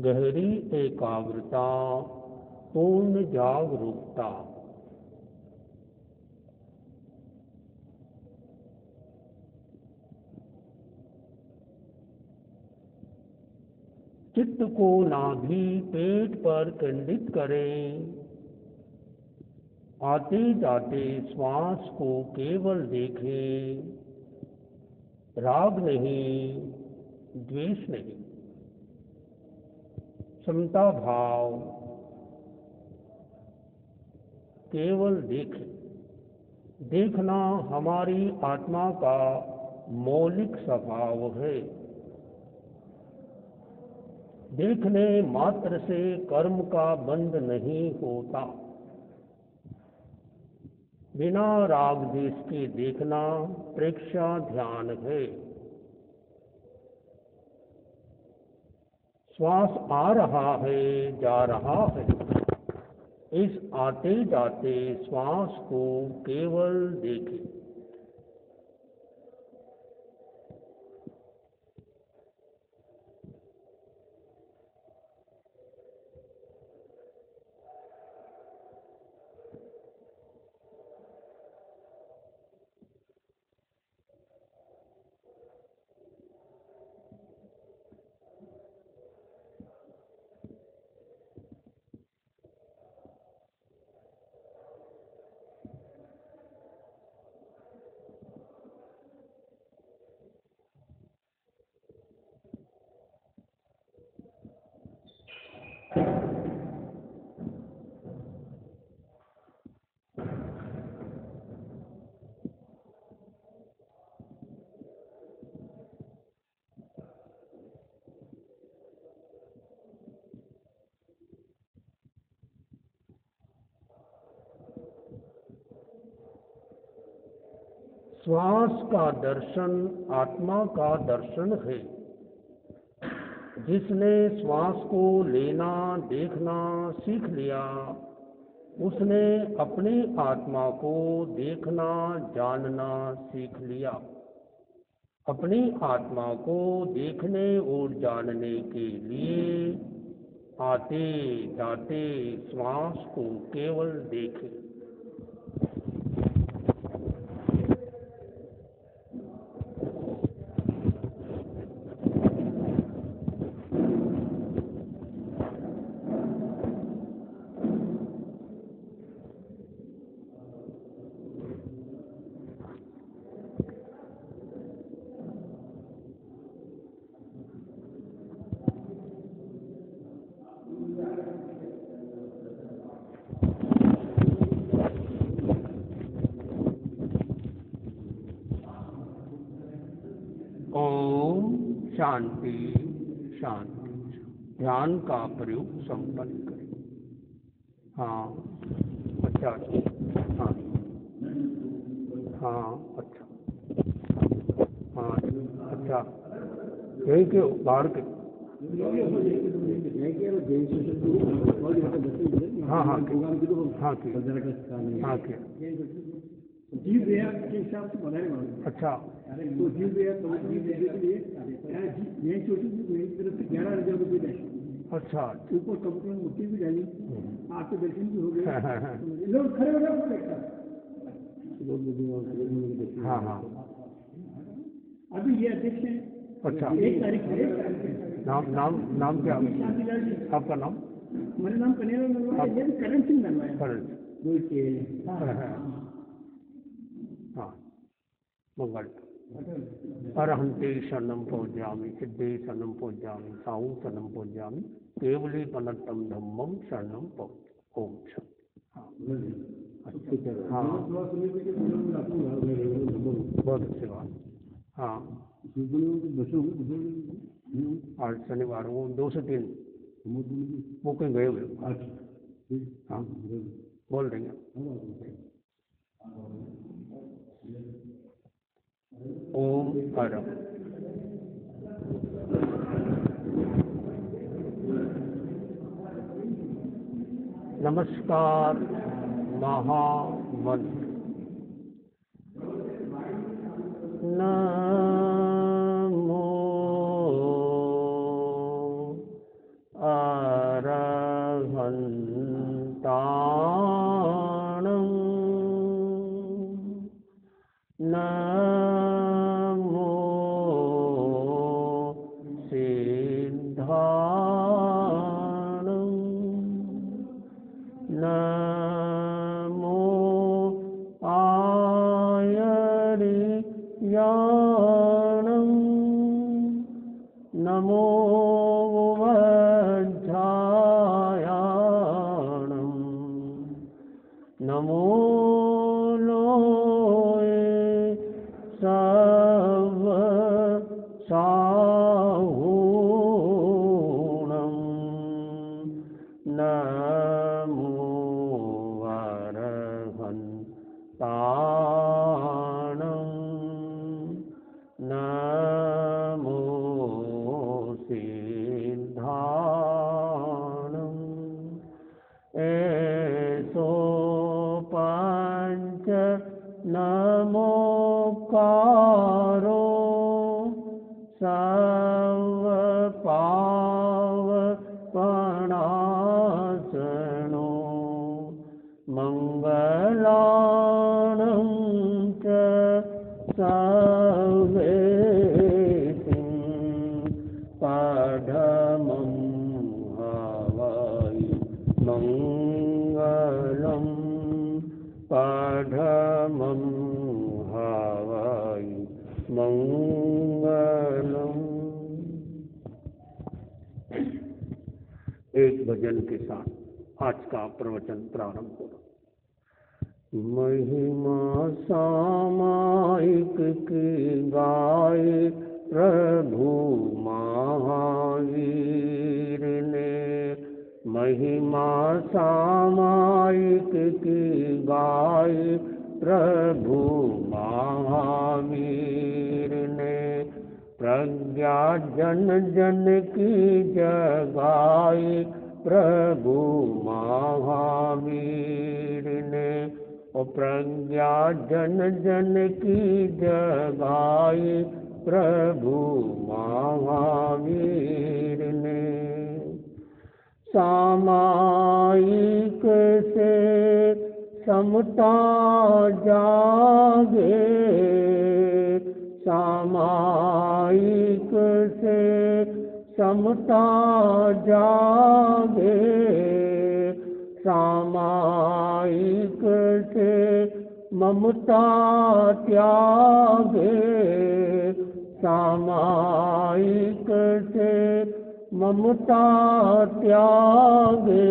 गहरी एकाग्रता, पूर्ण जागरूकता। चित्त को नाभि पेट पर केंद्रित करें। आते जाते श्वास को केवल देखें। राग नहीं, द्वेष नहीं, समता भाव, केवल देखें। देखना हमारी आत्मा का मौलिक स्वभाव है। देखने मात्र से कर्म का बंध नहीं होता। बिना राग द्वेष के देखना प्रेक्षा ध्यान है। श्वास आ रहा है, जा रहा है। इस आते जाते श्वास को केवल देखें। श्वास का दर्शन आत्मा का दर्शन है। जिसने श्वास को लेना देखना सीख लिया, उसने अपनी आत्मा को देखना जानना सीख लिया। अपनी आत्मा को देखने और जानने के लिए आते जाते श्वास को केवल देखें। ओम शांति शांति। ध्यान का प्रयोग संपन्न करें। हाँ अच्छा, हाँ हाँ अच्छा, हाँ अच्छा। यही के बाहर के, हाँ हाँ हाँ हाँ जीव देह के हिसाब से बनाए वाले। अच्छा, तो जीव देह तो जीव देह के लिए नई छोटी मेरी तरफ से 11,000 रुपये डाले। अच्छा, ऊपर कंपनी में मुट्ठी भी डाली, आपके दर्शन भी हो गए। लोग खड़े हो गए। हाँ हाँ। अभी ये अध्यक्ष है। अच्छा, 1 तारीख है। नाम क्या शांतिलाल जी। आपका नाम? मेरा नाम कन्हैयालाल नरवाल है। करण सिंह नरवाल। करण, हाँ मंगल। अरहंते शरणं पौज्यामि, सिद्धे शरणं पौज्यामि, साहु शरणं पौज्यामि, केवले पनत्तम धम्मम शरणं पौज्यामि। ओम शांति। हाँ बहुत अच्छी बात। हाँ आज शनिवार वो 2 से 3 वो कहीं गए हुए। हाँ बोल देंगे। ओम अरम। नमस्कार महामंत्र। नमो मङ्गलं पठमं हवै मङ्गलम्। एक भजन के साथ आज का प्रवचन प्रारंभ होगा। महिमा सामायिक की गाय प्रभु महावीर ने, महिमा सामायिक की गाय प्रभु महावीर ने, प्रज्ञा जन जन की जगाए प्रभु महावीर ने, और प्रज्ञा जन जन की जगाए प्रभु महावीर ने। सामायिक से समता जागे, सामायिक से समता जागे, सामायिक से ममता त्यागे, सामायिक से ममता त्यागे,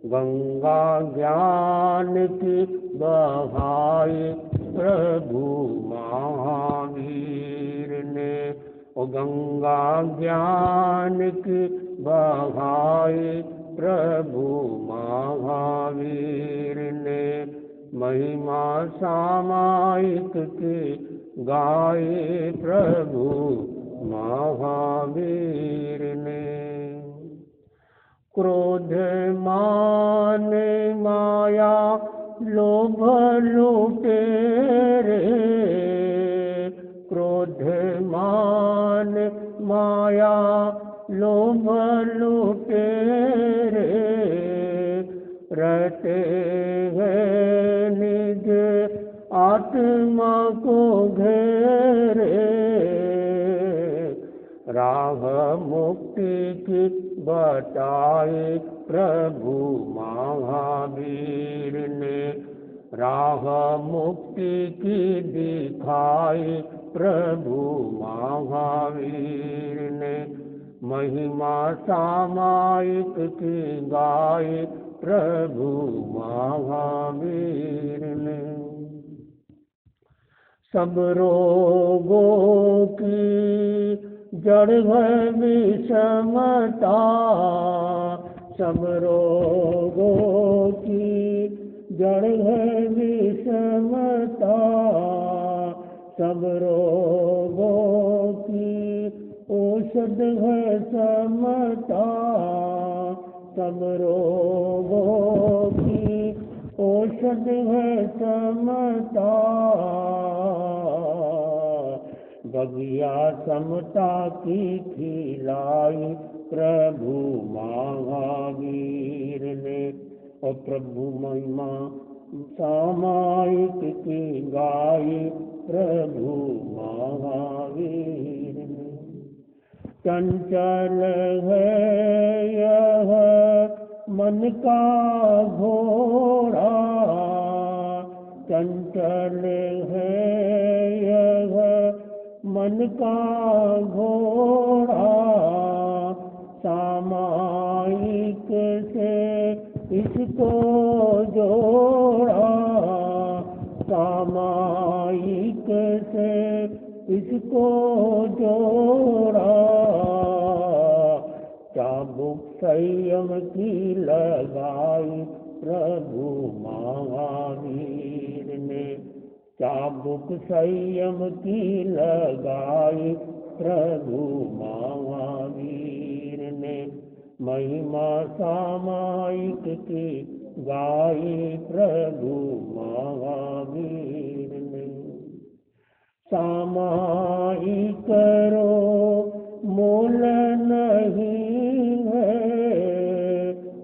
गंगा ज्ञान की बहाए प्रभु महावीर ने, और गंगा ज्ञान की बहाए प्रभु महावीर ने, महिमा सामायिक की गाए प्रभु महावीर ने। क्रोध मान माया लोभ लुटेरे, क्रोध मान माया लोभ लुटेरे, रहते हैं निज आत्मा को घेरे, राह मुक्ति की बताए प्रभु महावीर ने, राह मुक्ति की दिखाए प्रभु महावीर ने, महिमा सामायिक की गाए प्रभु महावीर ने। सब रोगों की जड़ है विषमता, सब रोगों की जड़ है विषमता, सब रोगों की औषध है समता, सब रोगों की औषध है समता, बगिया समता की खिलाई प्रभु महावीर ने, और प्रभु महिमा सामायिक की गाई प्रभु महावीर ने। चंचल है यह मन का घोड़ा, चंचल है यह मन का घोड़ा, सामायिक से इसको जोड़ा, सामायिक से इसको जोड़ा, चाबुक संयम की लगाई प्रभु महावीर ने, चाबुक संयम की लगाई प्रभु महावीर ने, महिमा सामायिक की गाई प्रभु महावीर ने। सामायिक करो मोल नहीं है,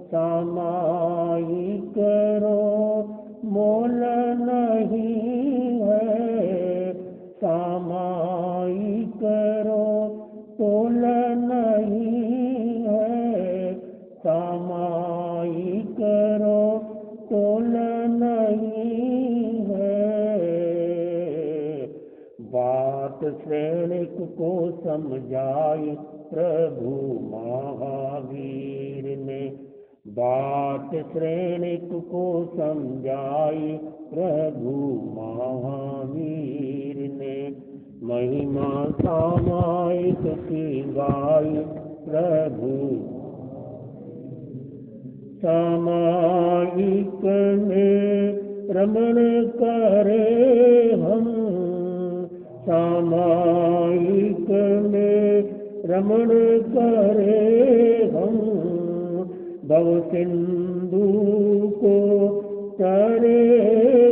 सामायिक करो मोल नहीं है, सामायिक करो तोल नहीं है, श्रेणिक को समझाई प्रभु महावीर ने। बात श्रेणिक को समझाई प्रभु महावीर ने। महिमा सामायिक की गाई प्रभु सामायिक में रमण करे हम। सामायिक में रमण करे हम। भव सिंधु को तरे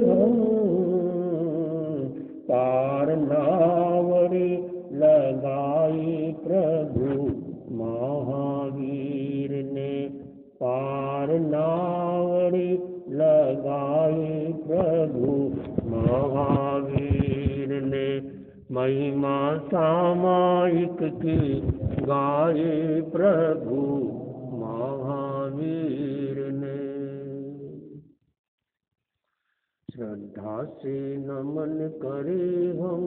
हम। पार नावड़ी लगाई प्रभु महावीर ने। पार नावड़ी लगाई प्रभु महावीर ने। महिमा सामायिक की गाये प्रभु महावीर ने। श्रद्धा से नमन करे हम,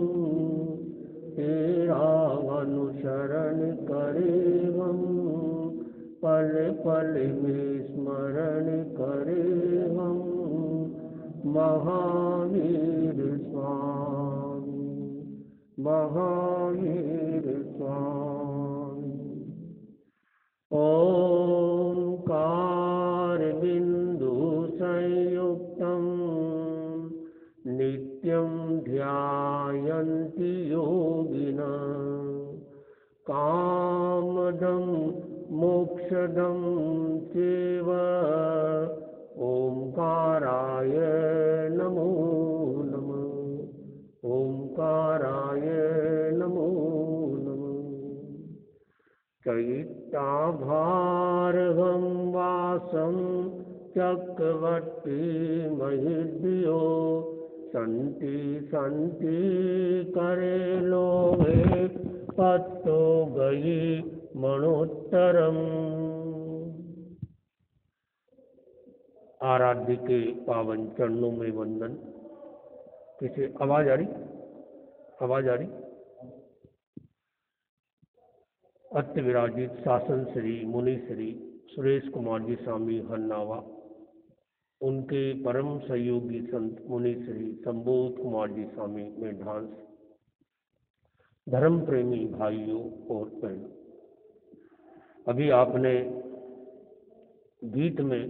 तेरा अनुसरण करे हम। पल पल में स्मरण करे हम महावीर स्वामी। महावीर स्वामी। ओंकार बिंदु संयुक्तम नित्यं ध्यायन्ति योगिनः। कामदं मोक्षदं चैव ओंकाराय नमो नमः। ओंकाराय नमो नमः। चैत्ताभार्गं वासं चक्रवर्ती महिद्यो। संति संति करे लोभे पत्तो गई मनोत्तरम। आराध्य के पावन चरणों में वंदन। किसे आवाज आ रही? आवाज आ रही? अत्य विराजित शासन श्री मुनि श्री सुरेश कुमार जी स्वामी हरनावा, उनके परम सहयोगी संत मुनि श्री संबोध कुमार जी स्वामी मेढांस, धर्म प्रेमी भाइयों और बहनों, अभी आपने गीत में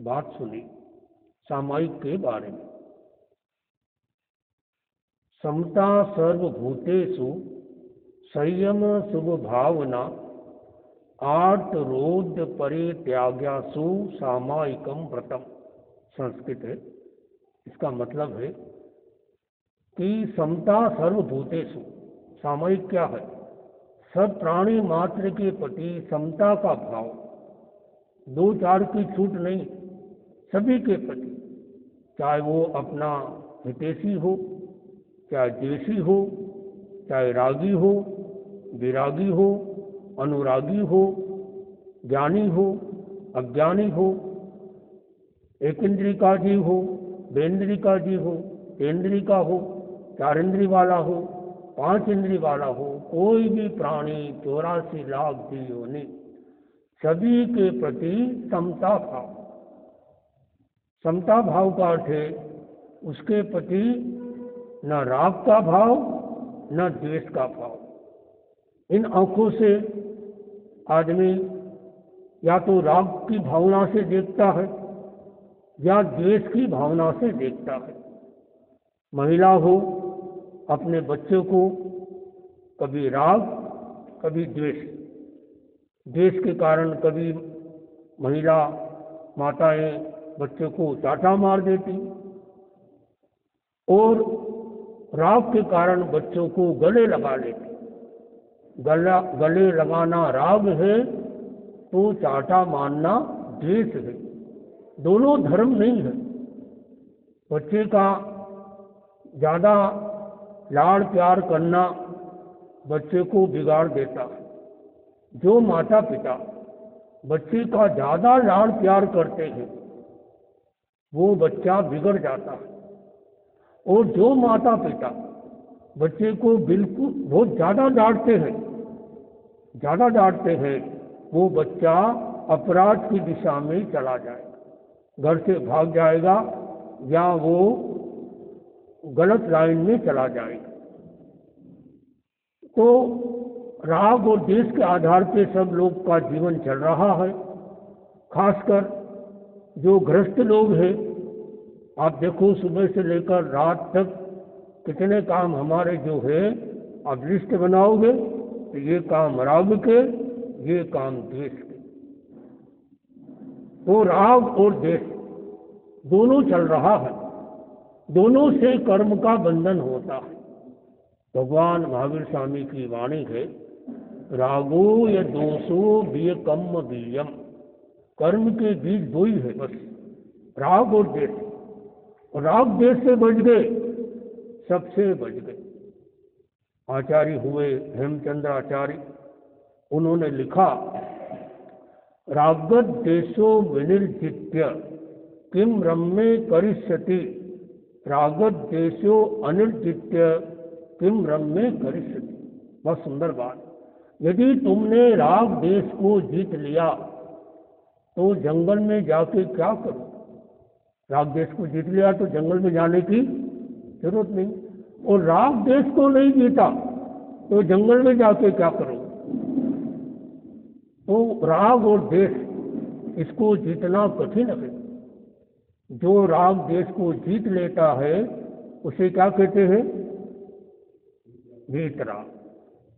बात सुनी सामायिक के बारे में। समता सर्वभूतेषु संयम शुभ भावना आर्त रोध परित्याग्यासु सामायिकम व्रतम संस्कृत है। इसका मतलब है कि समता सर्वभूतेषु, सामायिक क्या है? सब प्राणी मात्र के प्रति समता का भाव, दो चार की छूट नहीं, सभी के प्रति, चाहे वो अपना हितैषी हो, चाहे द्वेषी हो, चाहे रागी हो, विरागी हो, अनुरागी हो, ज्ञानी हो, अज्ञानी हो, एक इंद्री का जीव हो, बेंद्री का जीव हो, तेंद्री का हो, चार इंद्री वाला हो, पांच इंद्री वाला हो, कोई भी प्राणी 84 लाख जीवों ने सभी के प्रति समता भाव। समता भाव का अर्थ है उसके प्रति न राग का भाव न द्वेष का भाव। इन आंखों से आदमी या तो राग की भावना से देखता है या द्वेष की भावना से देखता है। महिला हो अपने बच्चों को कभी राग कभी द्वेष, द्वेष के कारण कभी महिला माताएं बच्चों को चाटा मार देती और राग के कारण बच्चों को गले लगा लेती। गले लगाना राग है तो चाटा मारना द्वेष है। दोनों धर्म नहीं है। बच्चे का ज़्यादा लाड़ प्यार करना बच्चे को बिगाड़ देता है। जो माता पिता बच्चे का ज़्यादा लाड़ प्यार करते हैं वो बच्चा बिगड़ जाता है, और जो माता पिता बच्चे को बिल्कुल बहुत ज़्यादा डांटते हैं, वो बच्चा अपराध की दिशा में चला जाएगा, घर से भाग जाएगा या वो गलत लाइन में चला जाएगा। तो राग और देश के आधार पे सब लोग का जीवन चल रहा है। खासकर जो गृहस्थ लोग हैं, आप देखो सुबह से लेकर रात तक कितने काम हमारे जो है, आप लिस्ट बनाओगे तो ये काम राग के, ये काम देश के। तो राग और देश दोनों चल रहा है, दोनों से कर्म का बंधन होता है। भगवान महावीर स्वामी की वाणी है, रागो या दोषो बीय कम बीयम। कर्म के बीच दो ही है बस, राग और देश। और राग देश से बच गए, सबसे बच गए। आचार्य हुए हेमचंद्र आचार्य, उन्होंने लिखा, रागत देशो विनिर्जित्य किम रम्ये करिष्यति, रागत देशो अनिर्जित्य किम रम्ये करिष्यति। बहुत सुंदर बात। यदि तुमने राग देश को जीत लिया तो जंगल में जाके क्या करो? राग देश को जीत लिया तो जंगल में जाने की जरूरत नहीं, और राग देश को नहीं जीता तो जंगल में जाके क्या करो? तो राग और देश, इसको जीतना कठिन है। जो राग देश को जीत लेता है उसे क्या कहते हैं? वीतराग,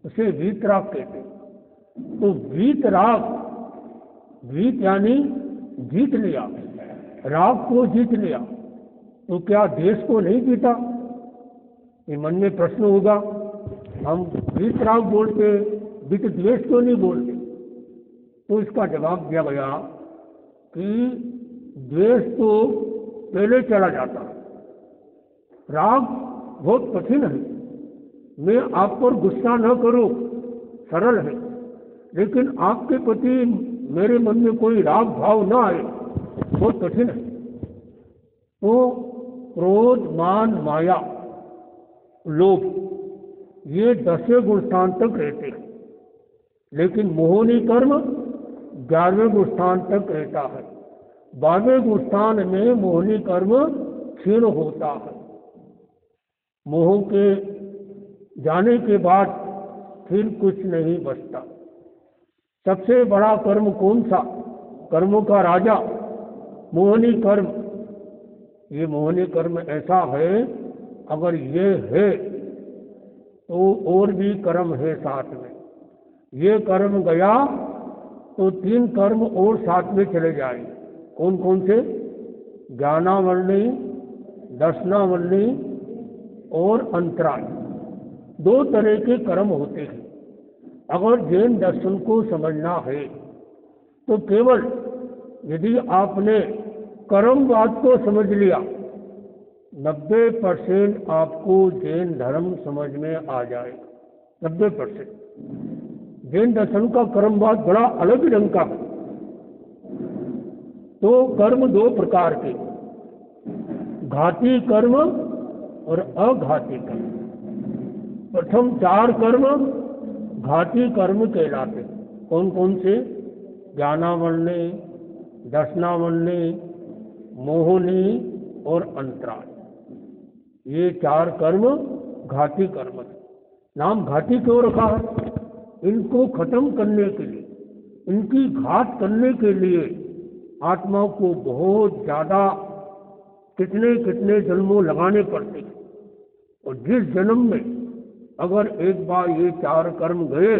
उसे वीतराग कहते हैं। तो वीतराग, वीत यानी जीत लिया, राग को जीत लिया, तो क्या देश को नहीं जीता? ये मन में प्रश्न होगा, हम वीतराग बोलते, वीत द्वेष क्यों नहीं बोलते? तो इसका जवाब दिया गया कि द्वेष तो पहले चला जाता, राग बहुत कठिन है। मैं आप पर गुस्सा न करूं, सरल है, लेकिन आपके प्रति मेरे मन में कोई राग भाव न आए, बहुत कठिन है। तो क्रोध, मान, माया, लोभ, ये 10वें गुण स्थान तक रहते हैं, लेकिन मोहनी कर्म 11वें गुण स्थान तक रहता है। 12वें गुण स्थान में मोहनी कर्म क्षीण होता है। मोह के जाने के बाद फिर कुछ नहीं बचता। सबसे बड़ा कर्म कौन सा? कर्मों का राजा मोहनी कर्म। ये मोहनी कर्म ऐसा है, अगर ये है तो और भी कर्म है साथ में। ये कर्म गया तो 3 कर्म और साथ में चले जाएंगे। कौन कौन से? ज्ञानावरणी, दर्शनावरणी और अंतराय। 2 तरह के कर्म होते हैं। अगर जैन दर्शन को समझना है तो केवल यदि आपने कर्मवाद को समझ लिया, 90% आपको जैन धर्म समझ में आ जाएगा। 90%। जैन दर्शन का कर्मवाद बड़ा अलग ढंग का है। तो कर्म 2 प्रकार के, घाती कर्म और अघाती कर्म। प्रथम 4 कर्म घाती कर्म कहलाते। कौन कौन से? ज्ञानावरणी, दर्शनावरणी, मोहनी और अंतराय। ये 4 कर्म घाती कर्म है। नाम घाती क्यों रखा है? इनको खत्म करने के लिए, इनकी घात करने के लिए आत्मा को बहुत ज़्यादा कितने कितने जन्मों लगाने पड़ते हैं। और जिस जन्म में अगर एक बार ये 4 कर्म गए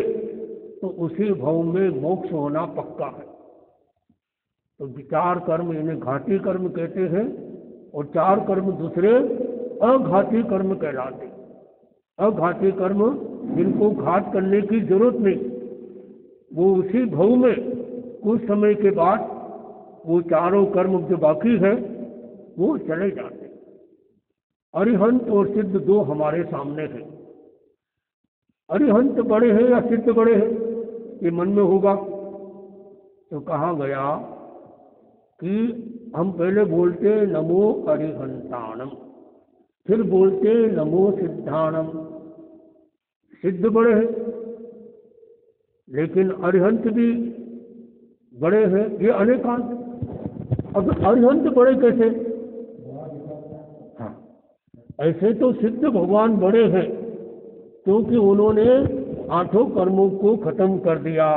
तो उसी भव में मोक्ष होना पक्का है। तो 4 कर्म इन्हें घाती कर्म कहते हैं, और 4 कर्म दूसरे अघाती कर्म कहलाते। अघाती कर्म जिनको घात करने की जरूरत नहीं, वो उसी भव में कुछ समय के बाद वो 4 कर्म जो बाकी है वो चले जाते। अरिहंत और सिद्ध 2 हमारे सामने हैं। अरिहंत बड़े हैं या सिद्ध बड़े हैं, ये मन में होगा। तो कहा गया कि हम पहले बोलते नमो अरिहंताणम, फिर बोलते नमो सिद्धाणम, सिद्ध बड़े हैं, लेकिन अरिहंत भी बड़े हैं, ये अनेकांत। अब अरिहंत बड़े कैसे? हाँ, ऐसे तो सिद्ध भगवान बड़े हैं क्योंकि उन्होंने 8 कर्मों को खत्म कर दिया,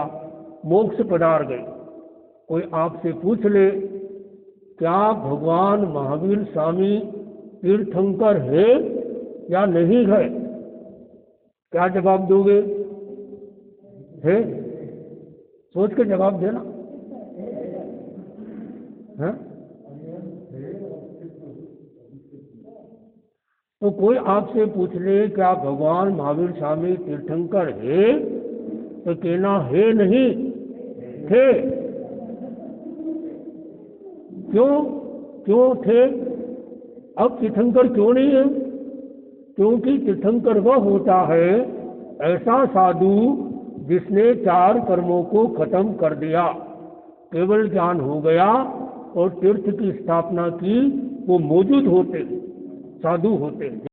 मोक्ष पधार गए। कोई आपसे पूछ ले क्या भगवान महावीर स्वामी तीर्थंकर है या नहीं है, क्या जवाब दोगे? है? सोच के जवाब देना है? तो कोई आपसे पूछ ले क्या भगवान महावीर स्वामी तीर्थंकर है, तो कहना है नहीं, थे। क्यों थे? अब तीर्थंकर क्यों नहीं है? क्योंकि तीर्थंकर वह होता है ऐसा साधु जिसने 4 कर्मों को खत्म कर दिया, केवल ज्ञान हो गया और तीर्थ की स्थापना की, वो मौजूद होते साधु होते।